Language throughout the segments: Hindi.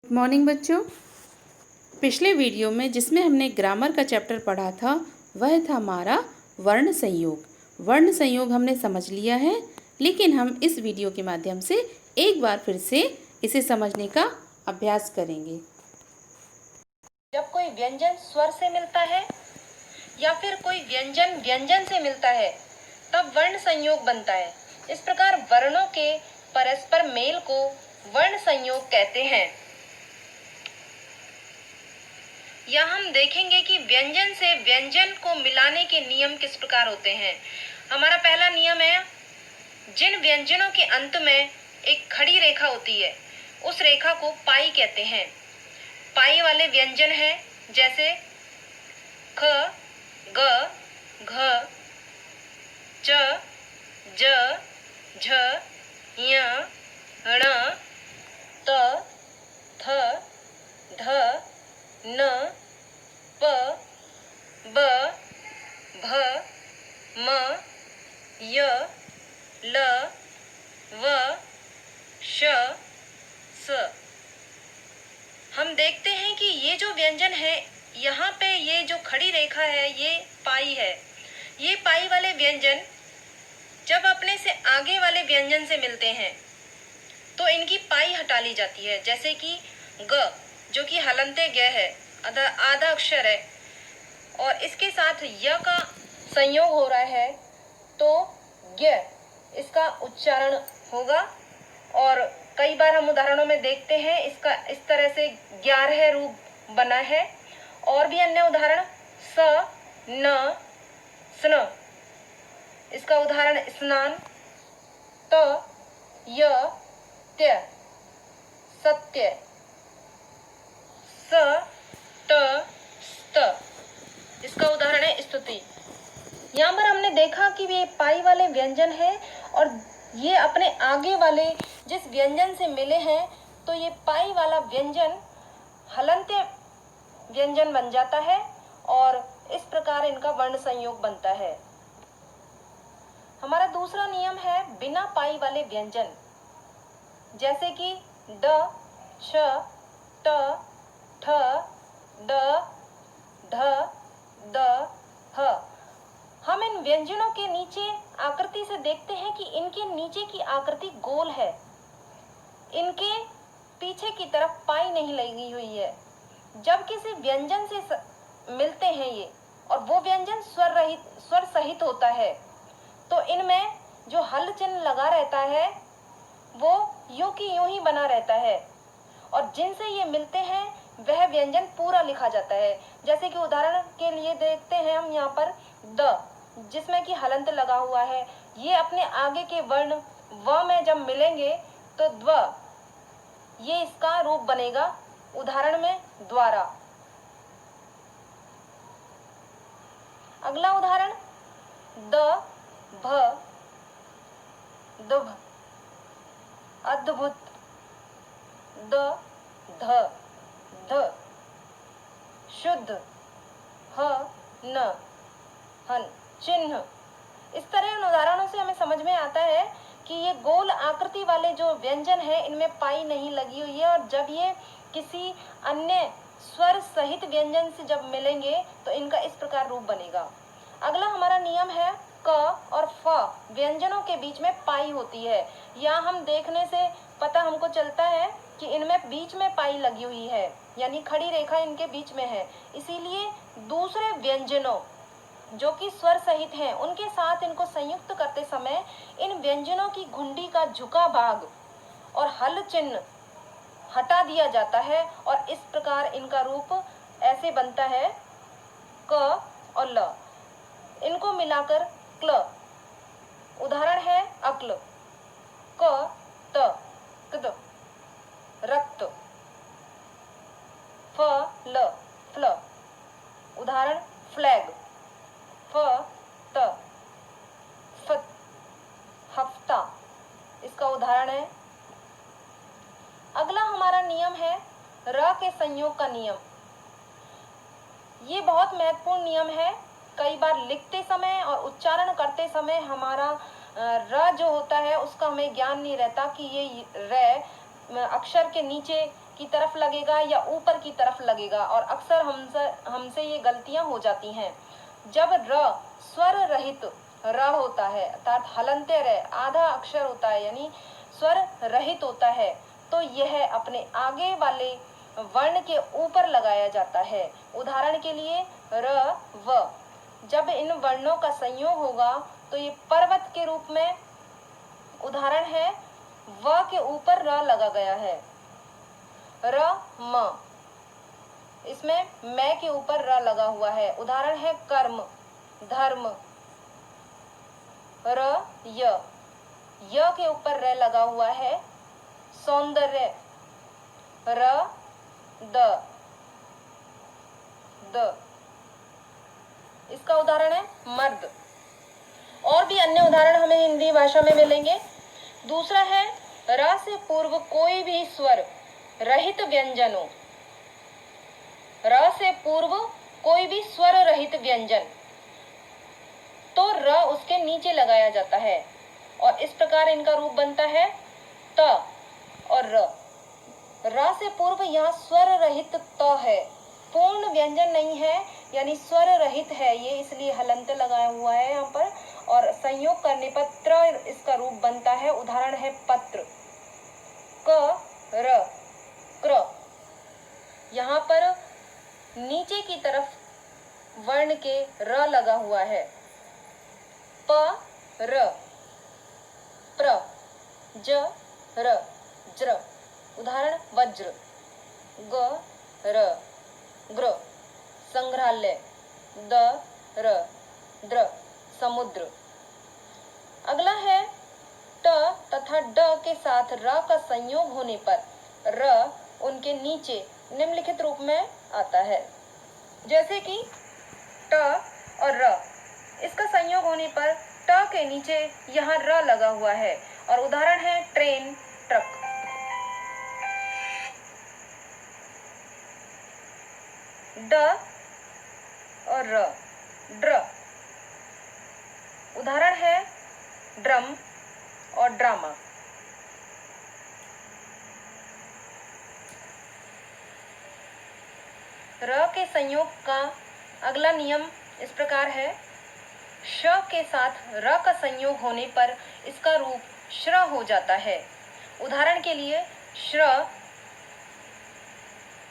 गुड मॉर्निंग बच्चों। पिछले वीडियो में जिसमें हमने ग्रामर का चैप्टर पढ़ा था वह था हमारा वर्ण संयोग। वर्ण संयोग हमने समझ लिया है, लेकिन हम इस वीडियो के माध्यम से एक बार फिर से इसे समझने का अभ्यास करेंगे। जब कोई व्यंजन स्वर से मिलता है या फिर कोई व्यंजन व्यंजन से मिलता है तब वर्ण संयोग बनता है। इस प्रकार वर्णों के परस्पर मेल को वर्ण संयोग कहते हैं। यहाँ हम देखेंगे कि व्यंजन से व्यंजन को मिलाने के नियम किस प्रकार होते हैं। हमारा पहला नियम है, जिन व्यंजनों के अंत में एक खड़ी रेखा होती है उस रेखा को पाई कहते हैं। पाई वाले व्यंजन है जैसे ख, ग, घ, च, ज, झ, ञ, ण, त, थ, ध, न, प, ब, भ, म, य, ल, व, श, स। हम देखते हैं कि ये जो व्यंजन है, यहाँ पे ये जो खड़ी रेखा है ये पाई है। ये पाई वाले व्यंजन जब अपने से आगे वाले व्यंजन से मिलते हैं तो इनकी पाई हटा ली जाती है। जैसे कि ग जो कि हलंते ग है, आधा अक्षर है, और इसके साथ य का संयोग हो रहा है तो य इसका उच्चारण होगा। और कई बार हम उदाहरणों में देखते हैं इसका इस तरह से 11 रूप बना है। और भी अन्य उदाहरण, स, न, स्न, इसका उदाहरण स्नान, त, य, त्य, सत्य, स, ट, स्त, इसका उदाहरण है स्तुति। यहाँ पर हमने देखा कि ये पाई वाले व्यंजन है और ये अपने आगे वाले जिस व्यंजन से मिले हैं तो ये पाई वाला व्यंजन हलंत्य व्यंजन बन जाता है और इस प्रकार इनका वर्ण संयोग बनता है। हमारा दूसरा नियम है बिना पाई वाले व्यंजन, जैसे कि ड, छ, ट, ठ, ड, ढ, द, ह। हम इन व्यंजनों के नीचे आकृति से देखते हैं कि इनके नीचे की आकृति गोल है, इनके पीछे की तरफ पाई नहीं लगी हुई है। जब किसी व्यंजन से मिलते हैं ये और वो व्यंजन स्वर सहित होता है तो इनमें जो हल चिन्ह लगा रहता है वो यूं की यूं ही बना रहता है, और जिनसे ये मिलते हैं वह व्यंजन पूरा लिखा जाता है। जैसे कि उदाहरण के लिए देखते हैं हम यहाँ पर द, जिसमें कि हलंत लगा हुआ है, ये अपने आगे के वर्ण व में जब मिलेंगे तो द्व, ये इसका रूप बनेगा। उदाहरण में द्वारा। अगला उदाहरण द, भ, दुभ, अद्भुत, द, ध, ध, शुद्ध, ह, न, हन, चिन्ह। इस तरह इन उदाहरणों से हमें समझ में आता है कि ये गोल आकृति वाले जो व्यंजन है इनमें पाई नहीं लगी हुई है, और जब ये किसी अन्य स्वर सहित व्यंजन से जब मिलेंगे तो इनका इस प्रकार रूप बनेगा। अगला हमारा नियम है क और फ व्यंजनों के बीच में पाई होती है। यहाँ हम देखने से पता हमको चलता है कि इनमें बीच में पाई लगी हुई है, यानी खड़ी रेखा इनके बीच में है। इसीलिए दूसरे व्यंजनों जो कि स्वर सहित हैं उनके साथ इनको संयुक्त करते समय इन व्यंजनों की घुंडी का झुका भाग और हल चिन्ह हटा दिया जाता है, और इस प्रकार इनका रूप ऐसे बनता है क और ल, इनको मिलाकर क्ल। उदाहरण है अक्ल, क, त, कद, रक्त, फ, ल, फ्ल। उदाहरण फ्लैग, फ, त, फत, हफ्ता, इसका उदाहरण है। अगला हमारा नियम है र के संयोग का नियम। ये बहुत महत्वपूर्ण नियम है। कई बार लिखते समय और उच्चारण करते समय हमारा र जो होता है उसका हमें ज्ञान नहीं रहता कि ये र अक्षर के नीचे की तरफ लगेगा या ऊपर की तरफ लगेगा, और अक्सर हमसे ये गलतियां हो जाती हैं। जब र स्वर रहित र होता है, अर्थात हलंत्य र आधा अक्षर होता है, यानी स्वर रहित होता है, तो यह अपने आगे वाले वर्ण के ऊपर लगाया जाता है। उदाहरण के लिए र व, जब इन वर्णों का संयोग होगा तो ये पर्वत के रूप में, उदाहरण है व के ऊपर र लगा गया है। र म, इसमें मैं के ऊपर र लगा हुआ है, उदाहरण है कर्म, धर्म। र य के ऊपर र लगा हुआ है, सौंदर्य। र द, इसका उदाहरण है मर्द। और भी अन्य उदाहरण हमें हिंदी भाषा में मिलेंगे। दूसरा है र से पूर्व कोई भी स्वर रहित व्यंजनों। र से पूर्व कोई भी स्वर रहित व्यंजन, तो र उसके नीचे लगाया जाता है, और इस प्रकार इनका रूप बनता है त और र। र से पूर्व यहाँ स्वर रहित त है, पूर्ण व्यंजन नहीं है, यानी स्वर रहित है ये, इसलिए हलंत लगाया हुआ है यहाँ पर, और संयोग करने पर त्र इसका रूप बनता है। उदाहरण है पत्र, क र क्र। यहाँ पर नीचे की तरफ वर्ण के र लगा हुआ है, प र, प्र, ज र, ज्र। उदाहरण वज्र, ग र ग्र, संग्रहालय, द र द्र, समुद्र। अगला है ट तथा ड के साथ र का संयोग होने पर र उनके नीचे निम्नलिखित रूप में आता है, जैसे कि ट और र, इसका संयोग होने पर ट के नीचे यहाँ र लगा हुआ है, और उदाहरण है ट्रेन, ट्रक। ड और र, ड्र, उदाहरण है ड्रम और ड्रामा। र के संयोग का अगला नियम इस प्रकार है, श के साथ र का संयोग होने पर इसका रूप श्र हो जाता है। उदाहरण के लिए श्र,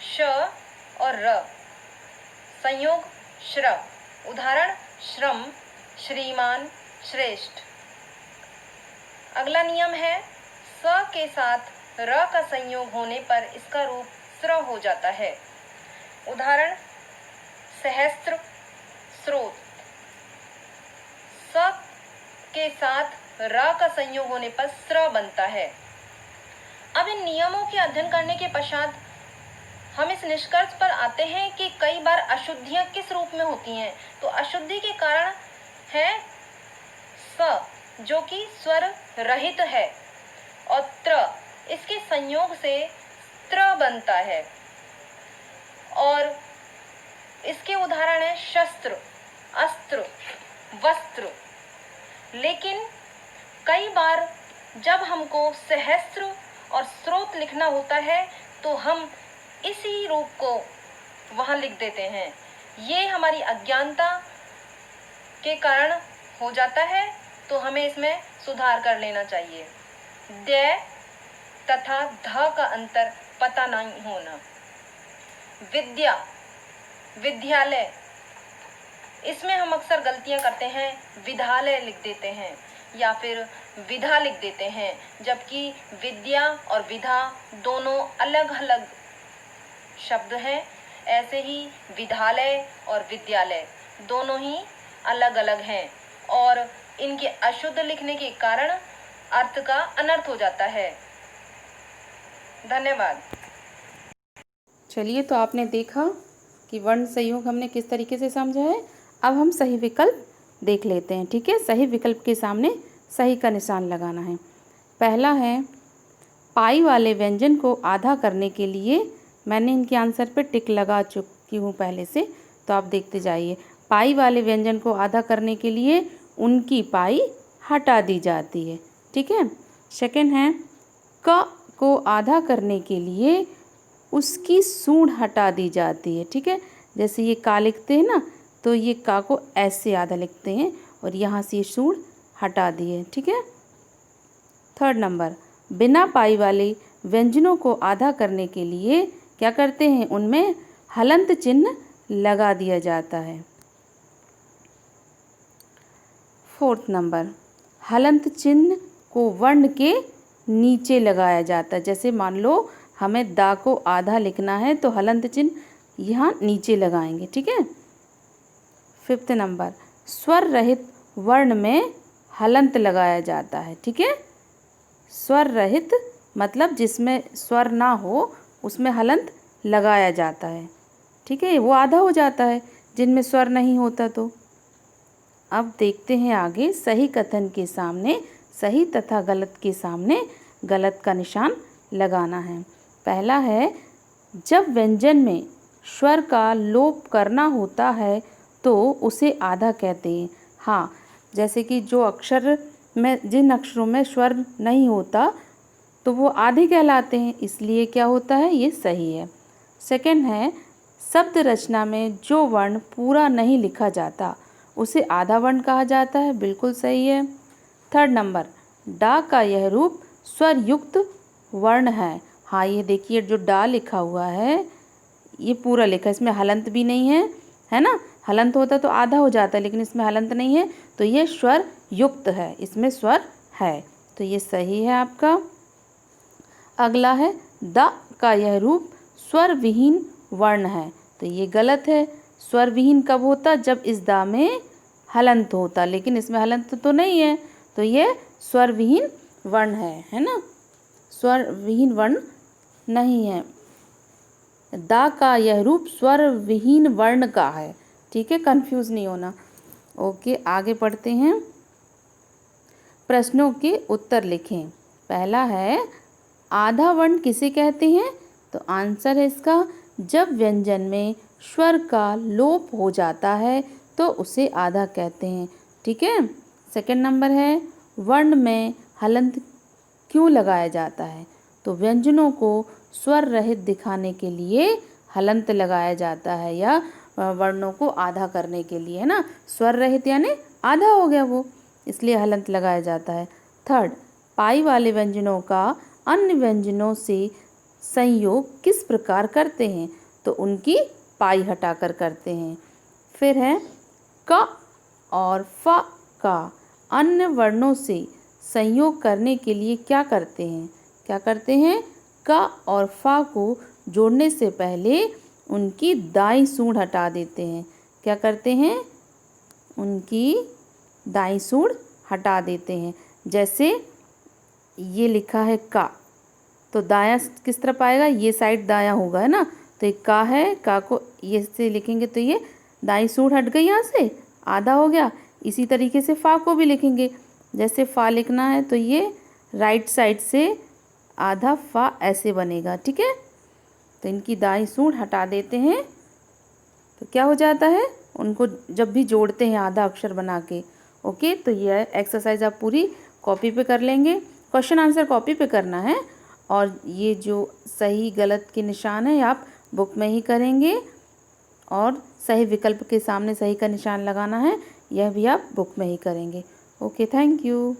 श और र, संयोग श्र। उदाहरण श्रम, श्रीमान, श्रेष्ठ। अगला नियम है, स के साथ र का संयोग होने पर इसका रूप स्र हो जाता है। उदाहरण सहस्त्र, स्रोत। स के साथ र का संयोग होने पर स्र बनता है। अब इन नियमों के अध्ययन करने के पश्चात हम इस निष्कर्ष पर आते हैं कि कई बार अशुद्धियां किस रूप में होती हैं। तो अशुद्धि के कारण है स, जो कि स्वर रहित है, और त्र, इसके संयोग से त्र बनता है, और इसके उदाहरण है शस्त्र, अस्त्र, वस्त्र। लेकिन कई बार जब हमको सहस्त्र और स्रोत लिखना होता है तो हम इसी रूप को वहां लिख देते हैं। ये हमारी अज्ञानता के कारण हो जाता है, तो हमें इसमें सुधार कर लेना चाहिए। द तथा ध का अंतर पता नहीं होना। विद्या, विद्यालय, इसमें हम अक्सर गलतियां करते हैं, विद्यालय लिख देते हैं या फिर विधा लिख देते हैं, जबकि विद्या और विधा दोनों अलग अलग शब्द हैं। ऐसे ही विद्यालय और विद्यालय दोनों ही अलग अलग हैं, और इनके अशुद्ध लिखने के कारण अर्थ का अनर्थ हो जाता है। धन्यवाद। चलिए, तो आपने देखा कि वर्ण संयोग हमने किस तरीके से समझा है। अब हम सही विकल्प देख लेते हैं। ठीक है, सही विकल्प के सामने सही का निशान लगाना है। पहला है, पाई वाले व्यंजन को आधा करने के लिए, मैंने इनके आंसर पे टिक लगा चुकी हूँ पहले से, तो आप देखते जाइए। पाई वाले व्यंजन को आधा करने के लिए उनकी पाई हटा दी जाती है। ठीक है। सेकंड है, क को आधा करने के लिए उसकी सूंड हटा दी जाती है। ठीक है, जैसे ये का लिखते हैं ना, तो ये का को ऐसे आधा लिखते हैं और यहाँ से ये सूंड हटा दी है। ठीक है। थर्ड नंबर, बिना पाई वाले व्यंजनों को आधा करने के लिए क्या करते हैं, उनमें हलंत चिन्ह लगा दिया जाता है। फोर्थ नंबर, हलंत चिन्ह को वर्ण के नीचे लगाया जाता है। जैसे मान लो हमें दा को आधा लिखना है तो हलंत चिन्ह यहाँ नीचे लगाएंगे। ठीक है। फिफ्थ नंबर, स्वर रहित वर्ण में हलंत लगाया जाता है। ठीक है, स्वर रहित मतलब जिसमें स्वर ना हो उसमें हलंत लगाया जाता है। ठीक है, वो आधा हो जाता है जिनमें स्वर नहीं होता। तो अब देखते हैं आगे, सही कथन के सामने सही तथा गलत के सामने गलत का निशान लगाना है। पहला है, जब व्यंजन में स्वर का लोप करना होता है तो उसे आधा कहते हैं। हाँ, जैसे कि जो अक्षर में, जिन अक्षरों में स्वर नहीं होता तो वो आधे कहलाते हैं, इसलिए क्या होता है, ये सही है। सेकंड है, शब्द रचना में जो वर्ण पूरा नहीं लिखा जाता उसे आधा वर्ण कहा जाता है, बिल्कुल सही है। थर्ड नंबर, डा का यह रूप स्वर युक्त वर्ण है। हाँ, ये देखिए जो डा लिखा हुआ है ये पूरा लिखा है, इसमें हलंत भी नहीं है, है ना। हलंत होता तो आधा हो जाता, लेकिन इसमें हलंत नहीं है तो ये स्वर युक्त है, इसमें स्वर है, तो ये सही है आपका। अगला है, द का यह रूप स्वर विहीन वर्ण है, तो ये गलत है। स्वर विहीन कब होता, जब इस दा में हलंत होता, लेकिन इसमें हलंत तो नहीं है, तो ये स्वर विहीन वर्ण है ना, स्वर विहीन वर्ण नहीं है। दा का यह रूप स्वर विहीन वर्ण का है। ठीक है, कंफ्यूज नहीं होना। ओके, आगे पढ़ते हैं। प्रश्नों के उत्तर लिखें। पहला है, आधा वर्ण किसे कहते हैं, तो आंसर है इसका, जब व्यंजन में स्वर का लोप हो जाता है तो उसे आधा कहते हैं। ठीक है। सेकंड नंबर है, वर्ण में हलंत क्यों लगाया जाता है, तो व्यंजनों को स्वर रहित दिखाने के लिए हलंत लगाया जाता है, या वर्णों को आधा करने के लिए, है ना। स्वर रहित यानी आधा हो गया वो, इसलिए हलंत लगाया जाता है। थर्ड, पाई वाले व्यंजनों का अन्य व्यंजनों से संयोग किस प्रकार करते हैं, तो उनकी पाई हटाकर करते हैं। फिर है, क और फ का अन्य वर्णों से संयोग करने के लिए क्या करते हैं, क्या करते हैं, क और फ को जोड़ने से पहले उनकी दाईं सूंड हटा देते हैं। क्या करते हैं, उनकी दाईं सूंड हटा देते हैं। जैसे ये लिखा है का, तो दायां किस तरफ आएगा, ये साइड दायां होगा, है ना। तो एक का है, का को ये से लिखेंगे तो ये दाईं सूंड हट गई, यहाँ से आधा हो गया। इसी तरीके से फा को भी लिखेंगे, जैसे फा लिखना है तो ये राइट साइड से आधा फा ऐसे बनेगा। ठीक है, तो इनकी दाईं सूंड हटा देते हैं, तो क्या हो जाता है, उनको जब भी जोड़ते हैं आधा अक्षर बना के। ओके, तो ये एक्सरसाइज आप पूरी कॉपी पे कर लेंगे, क्वेश्चन आंसर कॉपी पे करना है, और ये जो सही गलत के निशान है आप बुक में ही करेंगे, और सही विकल्प के सामने सही का निशान लगाना है, यह भी आप बुक में ही करेंगे। Okay, thank you.